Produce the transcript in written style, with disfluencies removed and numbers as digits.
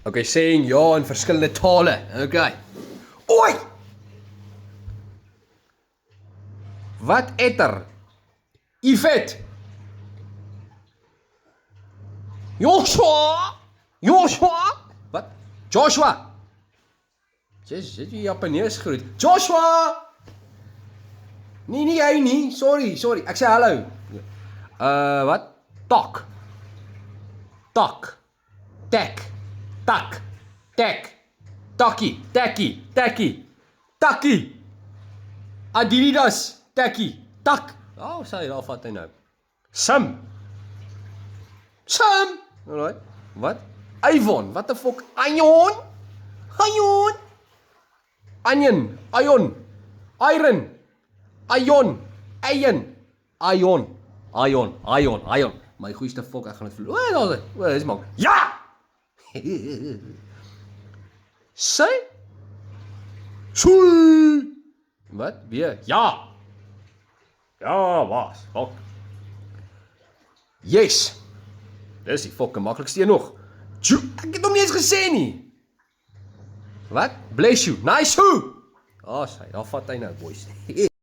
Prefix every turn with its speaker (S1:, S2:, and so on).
S1: Okay, saying ja in verskillende tale. Okay. Oei! Wat eter? Yvette. Joshua. Joshua. Wat? Joshua. Jezus, het jy Japanees groet. Joshua. Nee, nie jy nie. Sorry. Ek sê hallo. Wat? Tak. Tak. Tek. Tak. Tek. Takkie. Tekkie. Tekkie. Takkie. Adidas. Tekkie. Tak. Oh, sê, daar vat hy nou. Sim. Sim. Alright. Wat? Yvonne. Wat the fuck? Ayon. Ayon. Onion. Ayon. Iron. Ayon. Ayon. My goeieste fok, ek gaan dit verloor. O, dis maak. Ja! Sy? Sui. Wat? Weer? Ja. Ja, was. Fok. Yes. Dis die fokke maklikste een nog. Ek het hom nie eens gesê nie. Wat? Bless you. Nice who? Sy, daar vat hy nou, boys.